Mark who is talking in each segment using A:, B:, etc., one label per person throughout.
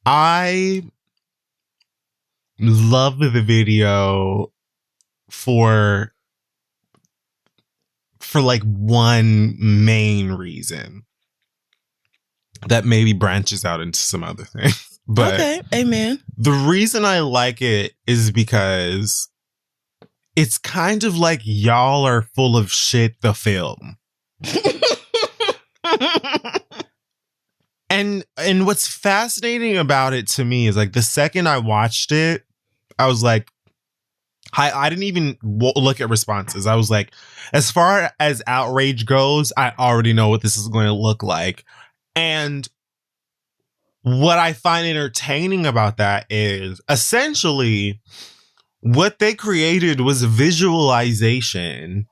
A: I love the video for like one main reason that maybe branches out into some other things. But
B: okay, amen.
A: The reason I like it is because it's kind of like y'all are full of shit, the film. And what's fascinating about it to me is like the second I watched it, I was like, I didn't even look at responses. I was like, as far as outrage goes, I already know what this is going to look like. And what I find entertaining about that is essentially what they created was a visualization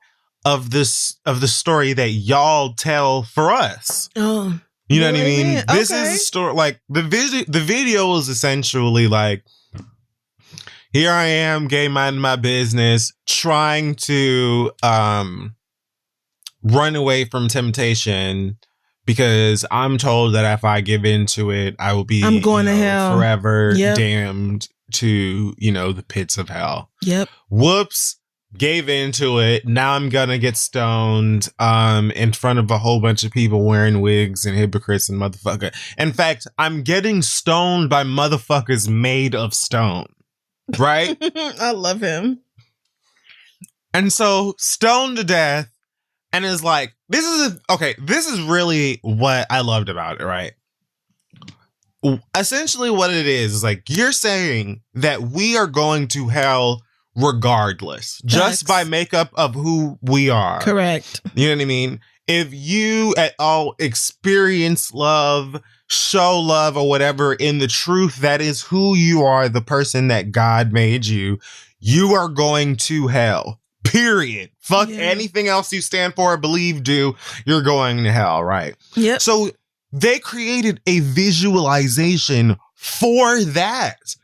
A: of the story that y'all tell for us.
B: Oh.
A: You know what I mean?
B: Yeah,
A: This is a story, like the video is essentially like, here I am, gay minding my business, trying to run away from temptation because I'm told that if I give into it, I will be
B: I'm going to hell
A: forever, damned to, the pits of hell.
B: Yep.
A: Whoops. Gave into it. Now I'm gonna get stoned in front of a whole bunch of people wearing wigs and hypocrites and motherfucker. In fact, I'm getting stoned by motherfuckers made of stone. Right?
B: I love him.
A: And so stoned to death, and is like, this is really what I loved about it, right? Essentially what it is like, you're saying that we are going to hell regardless, just by makeup of who we are.
B: Correct.
A: You know what I mean? If you at all experience love, show love or whatever in the truth that is who you are, the person that God made you, you are going to hell. Period. Fuck anything else you stand for, believe, do. You're going to hell, right?
B: Yep.
A: So they created a visualization for that.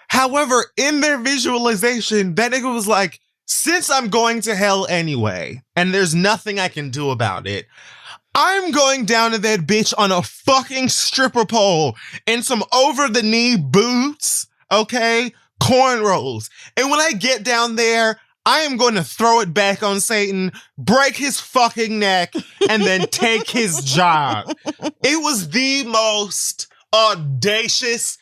A: However, in their visualization, that nigga was like, since I'm going to hell anyway, and there's nothing I can do about it, I'm going down to that bitch on a fucking stripper pole in some over-the-knee boots, okay? Cornrows. And when I get down there, I am going to throw it back on Satan, break his fucking neck, and then take his job. It was the most audacious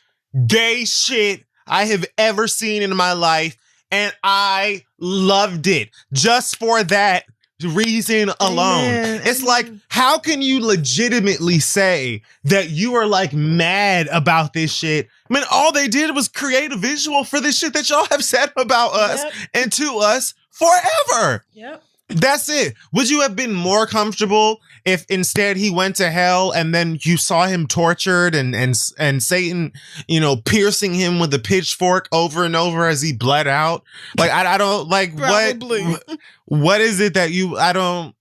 A: gay shit I have ever seen in my life, and I loved it just for that reason alone.
B: Amen.
A: It's like, how can you legitimately say that you are like mad about this shit? I mean, all they did was create a visual for this shit that y'all have said about us and to us forever.
B: Yep.
A: That's it. Would you have been more comfortable if instead he went to hell and then you saw him tortured and Satan, piercing him with a pitchfork over and over as he bled out? Like, I don't like what is it that I don't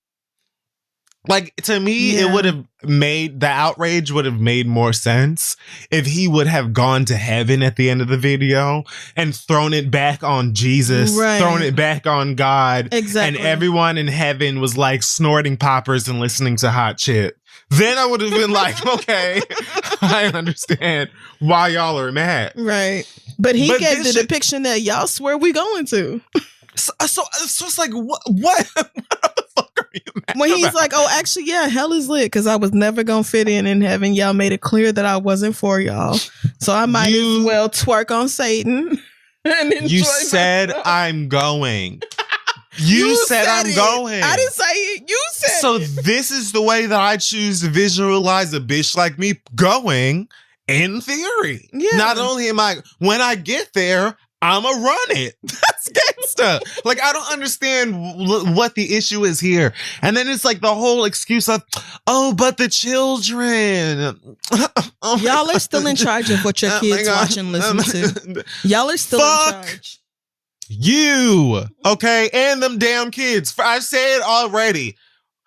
A: like. To me, it would have made the outrage would have made more sense if he would have gone to heaven at the end of the video and thrown it back on Jesus, thrown it back on God.
B: Exactly.
A: And everyone in heaven was like snorting poppers and listening to hot shit. Then I would have been like, okay, I understand why y'all are mad.
B: Right. But he gave the depiction that y'all swear we going to.
A: So it's like, what the fuck are you mad
B: when he's
A: about?
B: like, oh, actually, yeah, hell is lit because I was never going to fit in heaven. Y'all made it clear that I wasn't for y'all. So I might as well twerk on Satan. And
A: you said
B: myself.
A: I'm going. You said I'm going.
B: I didn't say it. You said
A: so
B: it.
A: This is the way that I choose to visualize a bitch like me going in theory.
B: Yeah.
A: Not only am I, when I get there, I'ma run it. That's gangsta. Like, I don't understand what the issue is here. And then it's like the whole excuse of, oh, but the children.
B: Y'all are still in charge of what your kids watch and listen to. Y'all are still in charge.
A: You, okay? And them damn kids. I said already,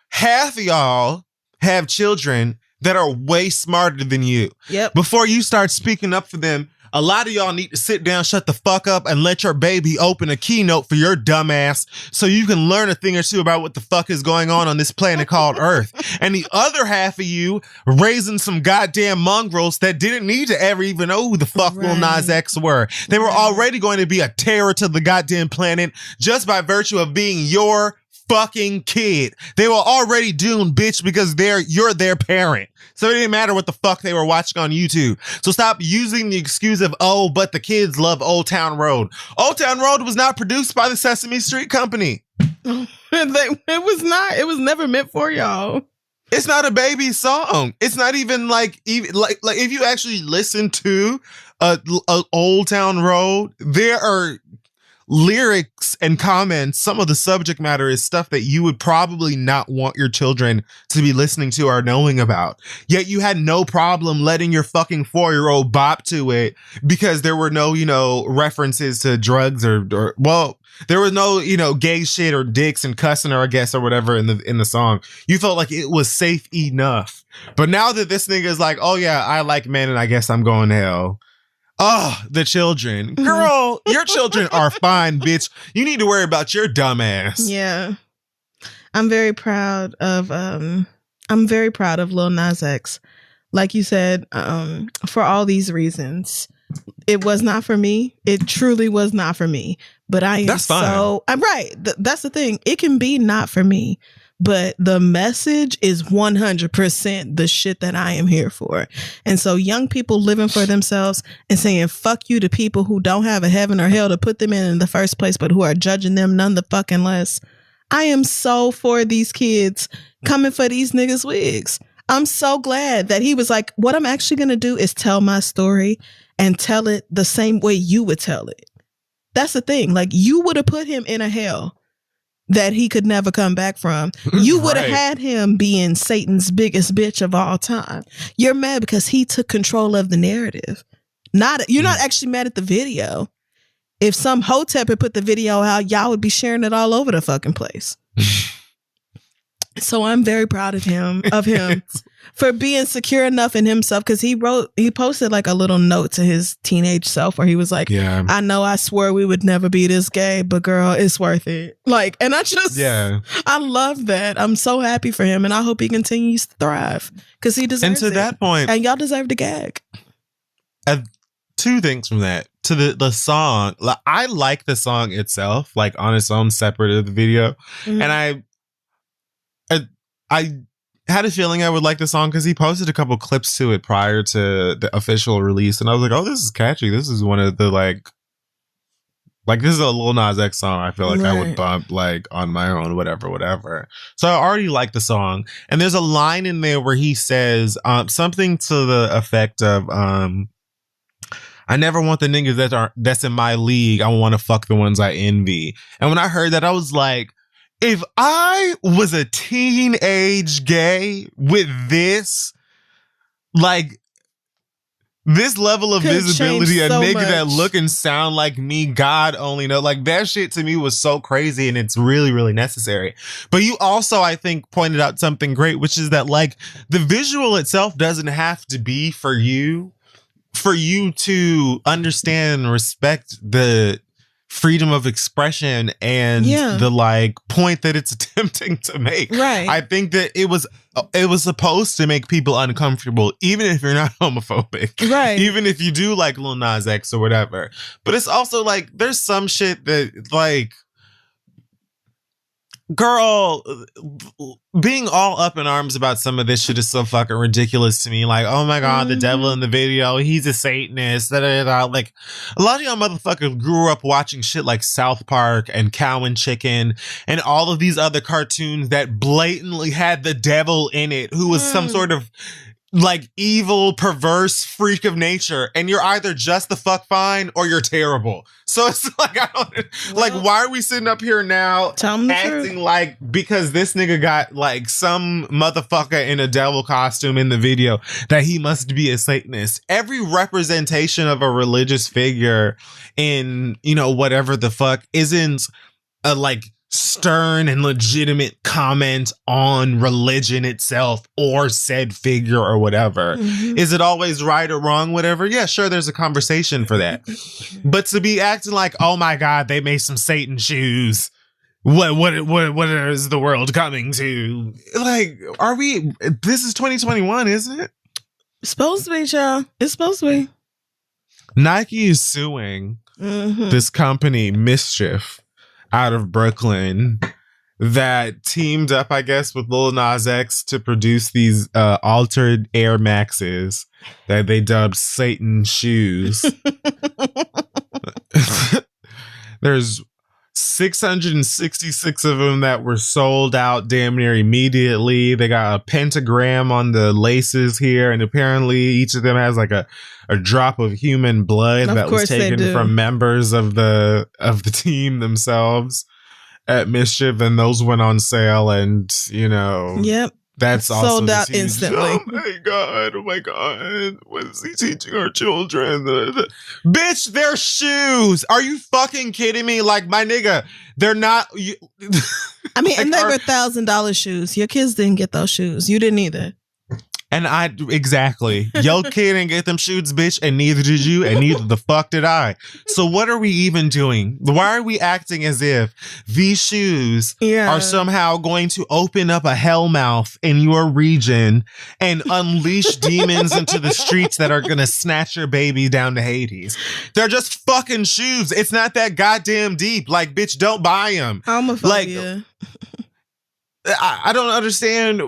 A: half of y'all have children that are way smarter than you.
B: Yep.
A: Before you start speaking up for them, A lot of y'all need to sit down, shut the fuck up, and let your baby open a keynote for your dumbass so you can learn a thing or two about what the fuck is going on this planet called Earth. And the other half of you raising some goddamn mongrels that didn't need to ever even know who the fuck Lil Nas X were. They were already going to be a terror to the goddamn planet just by virtue of being your fucking kid. They were already doomed, bitch, because you're their parent. So it didn't matter what the fuck they were watching on YouTube. So stop using the excuse of, oh, but the kids love Old Town Road. Old Town Road was not produced by the Sesame Street Company.
B: It was not. It was never meant for y'all.
A: It's not a baby song. It's not even like if you actually listen to a Old Town Road, there are lyrics and comments. Some of the subject matter is stuff that you would probably not want your children to be listening to or knowing about. Yet you had no problem letting your fucking 4-year-old bop to it because there were no, references to drugs or there was no, gay shit or dicks and cussing or I guess or whatever in the song. You felt like it was safe enough. But now that this nigga is like, oh yeah, I like men and I guess I'm going to hell. Oh, the children. Girl, your children are fine, bitch. You need to worry about your dumb ass.
B: Yeah. I'm very proud of Lil Nas X. Like you said, for all these reasons. It was not for me. It truly was not for me. But I am
A: That's fine.
B: I'm right. That's the thing. It can be not for me. But the message is 100% the shit that I am here for. And so young people living for themselves and saying fuck you to people who don't have a heaven or hell to put them in the first place, but who are judging them none the fucking less. I am so for these kids coming for these niggas' wigs. I'm so glad that he was like, what I'm actually going to do is tell my story and tell it the same way you would tell it. That's the thing. Like, you would have put him in a hell that he could never come back from. You would have had him being Satan's biggest bitch of all time. You're mad because he took control of the narrative. You're not actually mad at the video. If some hotep had put the video out, y'all would be sharing it all over the fucking place. So I'm very proud of him for being secure enough in himself, because he posted like a little note to his teenage self where he was like, yeah, I know I swore we would never be this gay, but girl, it's worth it. Like, and I love that. I'm so happy for him, and I hope he continues to thrive because he deserves it.
A: And to that point,
B: and y'all deserve to gag.
A: Two things from that. To the song, I like the song itself, like on its own, separate of the video. Mm-hmm. And I had a feeling I would like the song because he posted a couple clips to it prior to the official release, and I was like, oh, this is catchy. This is one of the like this is a Lil Nas X song I feel like I would bump like on my own, whatever. So I already like the song. And there's a line in there where he says something to the effect of I never want the niggas that's in my league. I want to fuck the ones I envy. And when I heard that, I was like, if I was a teenage gay with this, like this level of visibility, a nigga that look and sound like me, God only know, like that shit to me was so crazy, and it's really, really necessary. But you also, I think, pointed out something great, which is that like the visual itself doesn't have to be for you to understand and respect the freedom of expression and the like point that it's attempting to make. Right. I think that it was supposed to make people uncomfortable, even if you're not homophobic. Right. Even if you do like Lil Nas X or whatever. But it's also like there's some shit that like, girl, being all up in arms about some of this shit is so fucking ridiculous to me. Like, oh my God, the devil in the video, he's a Satanist. Da, da, da. Like, a lot of y'all motherfuckers grew up watching shit like South Park and Cow and Chicken and all of these other cartoons that blatantly had the devil in it, who was some sort of like evil, perverse freak of nature, and you're either just the fuck fine or you're terrible. So it's like, I don't like, why are we sitting up here now acting like because this nigga got like some motherfucker in a devil costume in the video that he must be a Satanist? Every representation of a religious figure in, whatever the fuck isn't a like stern and legitimate comment on religion itself or said figure or whatever.
B: Mm-hmm.
A: Is it always right or wrong, whatever? Yeah, sure, there's a conversation for that. But to be acting like, oh my God, they made some Satan shoes. What is the world coming to? Like, are we, this is 2021, isn't it?
B: It's supposed to be, child. It's supposed to be.
A: Nike is suing this company, Mischief, out of Brooklyn, that teamed up, I guess, with Lil Nas X to produce these altered Air Maxes that they dubbed Satan shoes. There's 666 of them that were sold out damn near immediately. They got a pentagram on the laces here, and apparently each of them has like a drop of human blood that was taken from members of the team themselves at Mischief, and those went on sale, and you know,
B: yep,
A: that's also
B: sold out instantly.
A: Oh my god, what is he teaching our children? Bitch, they're shoes. Are you fucking kidding me? Like, my nigga, they're not.
B: I mean, like, and they were $1,000 shoes. Your kids didn't get those shoes. You didn't either.
A: And exactly. Your kid didn't get them shoes, bitch, and neither did you, and neither the fuck did I. So what are we even doing? Why are we acting as if these shoes are somehow going to open up a hellmouth in your region and unleash demons into the streets that are going to snatch your baby down to Hades? They're just fucking shoes. It's not that goddamn deep. Like, bitch, don't buy them.
B: Homophobia.
A: Like, I don't understand.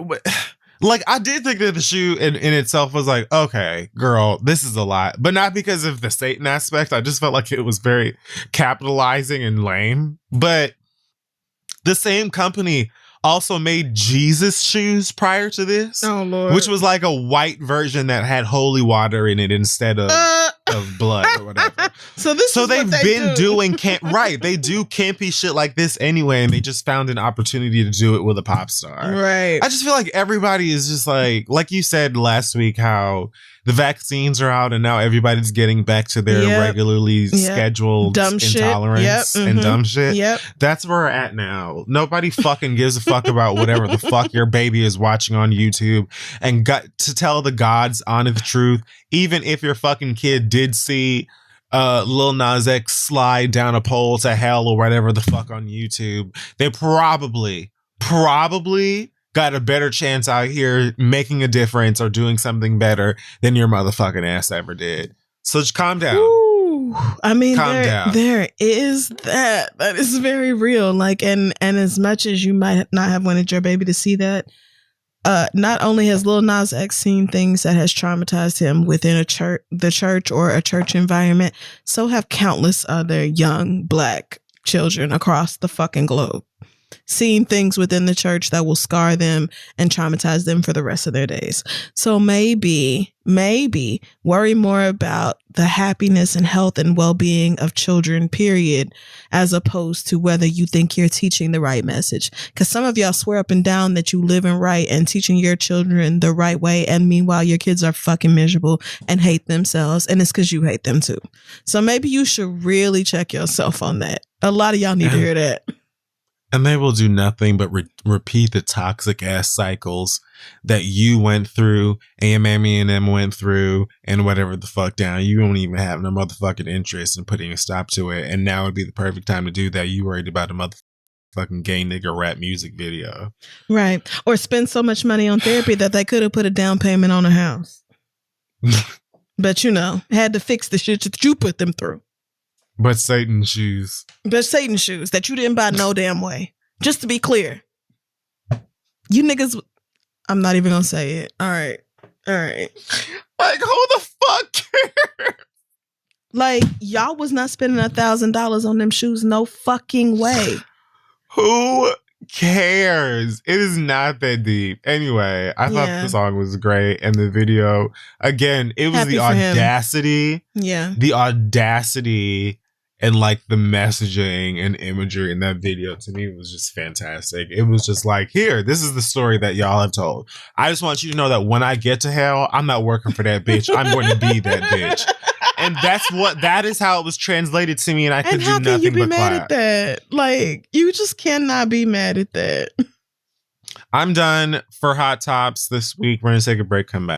A: Like, I did think that the shoe in itself was like, okay, girl, this is a lot. But not because of the Satan aspect. I just felt like it was very capitalizing and lame. But the same company also made Jesus shoes prior to this.
B: Oh, Lord.
A: Which was like a white version that had holy water in it instead of blood or whatever.
B: So
A: they've been doing they do campy shit like this anyway, and they just found an opportunity to do it with a pop star.
B: Right.
A: I just feel like everybody is just like you said last week, how the vaccines are out and now everybody's getting back to their regularly scheduled
B: dumb
A: intolerance and dumb shit.
B: Yep.
A: That's where we're at now. Nobody fucking gives a fuck about whatever the fuck your baby is watching on YouTube. And got to tell the God's honest truth, even if your fucking kid did see Lil Nas X slide down a pole to hell or whatever the fuck on YouTube, they probably got a better chance out here making a difference or doing something better than your motherfucking ass ever did. So just calm down.
B: Ooh, I mean,
A: down.
B: There is that. That is very real. Like, and as much as you might not have wanted your baby to see that, not only has Lil Nas X seen things that has traumatized him within the church or a church environment, so have countless other young Black children across the fucking globe. Seeing things within the church that will scar them and traumatize them for the rest of their days. So maybe worry more about the happiness and health and well-being of children, period, as opposed to whether you think you're teaching the right message. Because some of y'all swear up and down that you live in right and teaching your children the right way, and meanwhile your kids are fucking miserable and hate themselves, and it's because you hate them too. So maybe you should really check yourself on that. A lot of y'all need to hear that.
A: And they will do nothing but repeat the toxic ass cycles that you went through and your mammy and them went through and whatever the fuck down. You don't even have no motherfucking interest in putting a stop to it. And now would be the perfect time to do that. You worried about a motherfucking gay nigga rap music video.
B: Right. Or spend so much money on therapy that they could have put a down payment on a house. But, you know, had to fix the shit that you put them through.
A: But Satan shoes
B: that you didn't buy no damn way. Just to be clear. You niggas, I'm not even gonna say it. All right.
A: Like, who the fuck cares?
B: Like, y'all was not spending $1,000 on them shoes. No fucking way.
A: Who cares? It is not that deep. Anyway, I thought the song was great. And the video, again, it was
B: Happy
A: the
B: for him.
A: audacity.
B: Yeah.
A: The audacity and like the messaging and imagery in that video to me was just fantastic. It was just like, here, this is the story that y'all have told. I just want you to know that when I get to hell, I'm not working for that bitch. I'm going to be that bitch. And that is how it was translated to me, and I could do nothing but
B: And how can you be mad
A: clap.
B: at that? Like, you just cannot be mad at that.
A: I'm done for Hot Tops this week. We're going to take a break, come back.